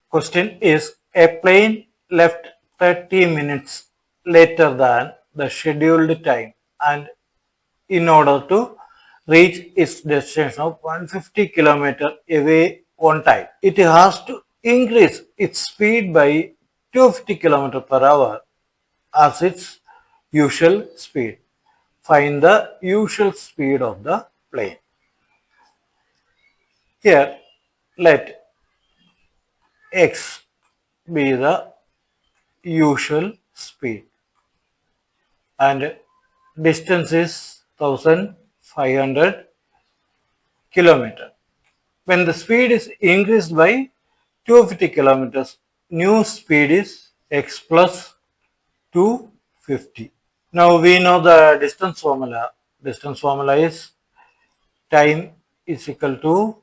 Question is, a plane left 30 minutes later than the scheduled time and in order to reach its destination of 150 km away on time. It has to increase its speed by 250 km per hour as its usual speed. Find the usual speed of the plane. Here, let x be the usual speed and distance is 1500 kilometer. When the speed is increased by 250 kilometers, new speed is x plus 250. Now we know the distance formula. Distance formula is time is equal to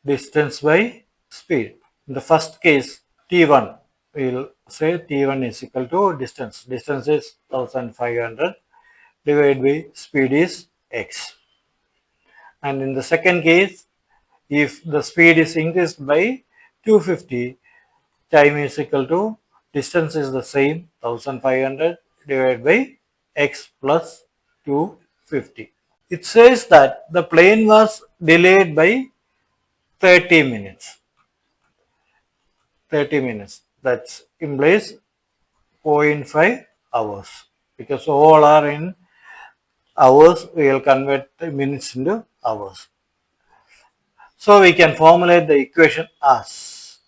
distance by speed. In the first case, t1, we will say t1 is equal to distance. Distance is 1500 divided by speed is x. And in the second case, if the speed is increased by 250, time is equal to distance is the same 1500 divided by x plus 250. It says that the plane was delayed by 30 minutes. 30 minutes. That implies 0.5 hours. Because all are in hours, we will convert the minutes into hours. So we can formulate the equation as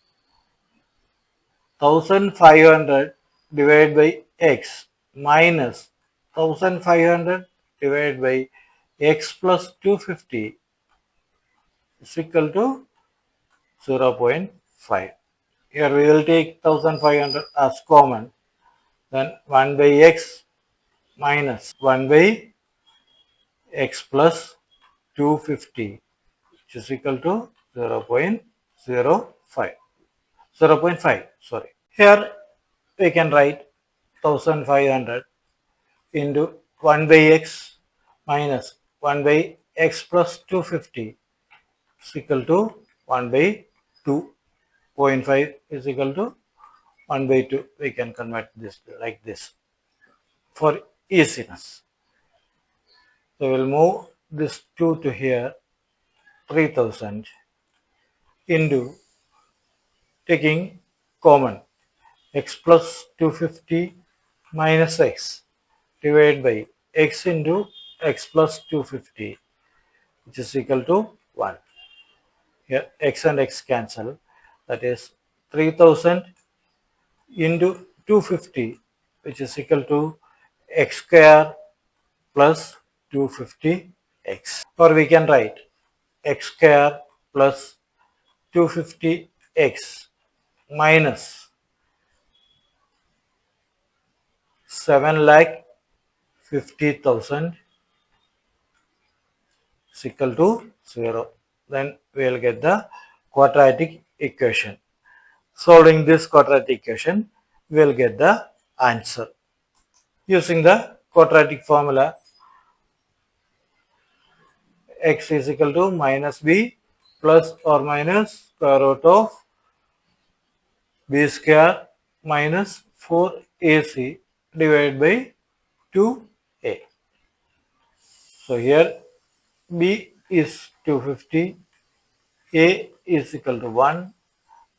1500 divided by x minus 1500 divided by x plus 250 is equal to 0.5. Here we will take 1500 as common, then 1 by x minus 1 by x plus 250 which is equal to 0.05. 0.5, sorry. Here we can write 1500 into 1 by x minus 1 by x plus 250 is equal to 1 by 2. 0.5 is equal to 1 by 2. We can convert this like this for easiness. So we'll move this 2 to here, 3000 into taking common x plus 250 minus x divided by x into x plus 250 which is equal to 1. Here x and x cancel, that is 3000 into 250 which is equal to x square plus 250x, or we can write x square plus 250x minus 7,50,000 is equal to 0. Then we will get the quadratic equation. Solving this quadratic equation, we will get the answer. Using the quadratic formula, x is equal to minus b plus or minus square root of b square minus 4ac divided by 2a. So here b is 250, a is equal to 1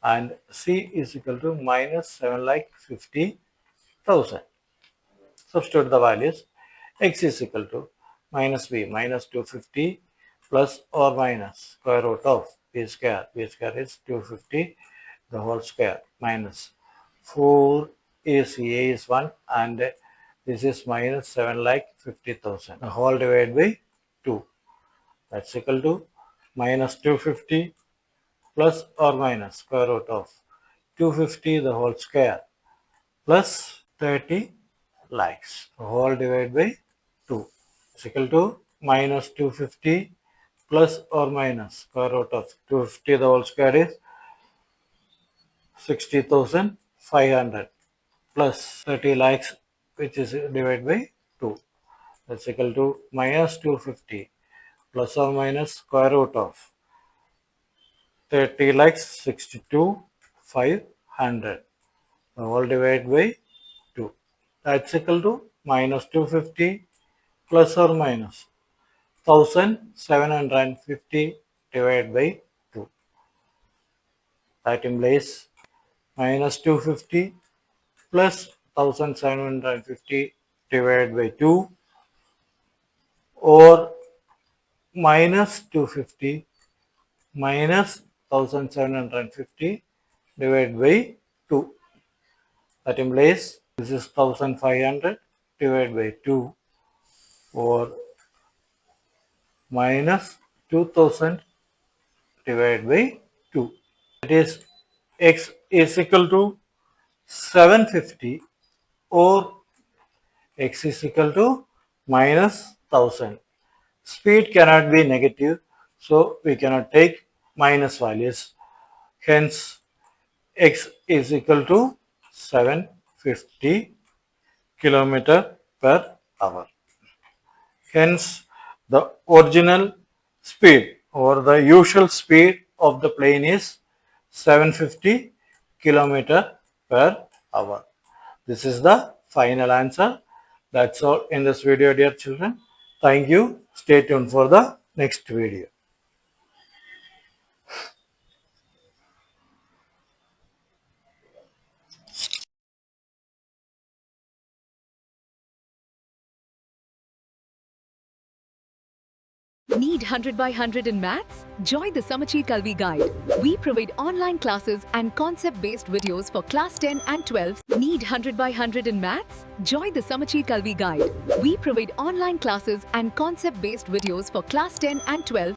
and c is equal to minus 7,50,000. Substitute the values. X is equal to minus b minus 250 plus or minus square root of b square. B square is 250 the whole square minus 4 ac, a is 1 and this is minus 7,50,000 the whole divided by 2. That's equal to minus 250 plus or minus square root of 250 the whole square plus 30 lakhs the whole divided by 2 is equal to minus 250 plus or minus square root of 250 the whole square is 60,500 plus 30 lakhs which is divided by 2. That's equal to minus 250 plus or minus square root of 30 lakhs 62 500. The whole divided by 2. That's equal to minus 250 plus or minus 1750 divided by 2. That implies minus 250 plus 1750 divided by 2 or minus 250 minus 1750 divided by 2. That implies this is 1500 divided by 2 or minus 2000 divided by 2. That is x is equal to 750 or x is equal to minus 1000. Speed cannot be negative, so we cannot take minus values. Hence, x is equal to 750 kilometer per hour. Hence, the original speed or the usual speed of the plane is 750 kilometer per hour. This is the final answer. That's all in this video, dear children. Thank you. Stay tuned for the next video. Need 100 by 100 in maths? Join the Samacheer Kalvi guide. We provide online classes and concept-based videos for class 10 and 12. Need 100 by 100 in maths? Join the Samacheer Kalvi guide. We provide online classes and concept-based videos for class 10 and 12.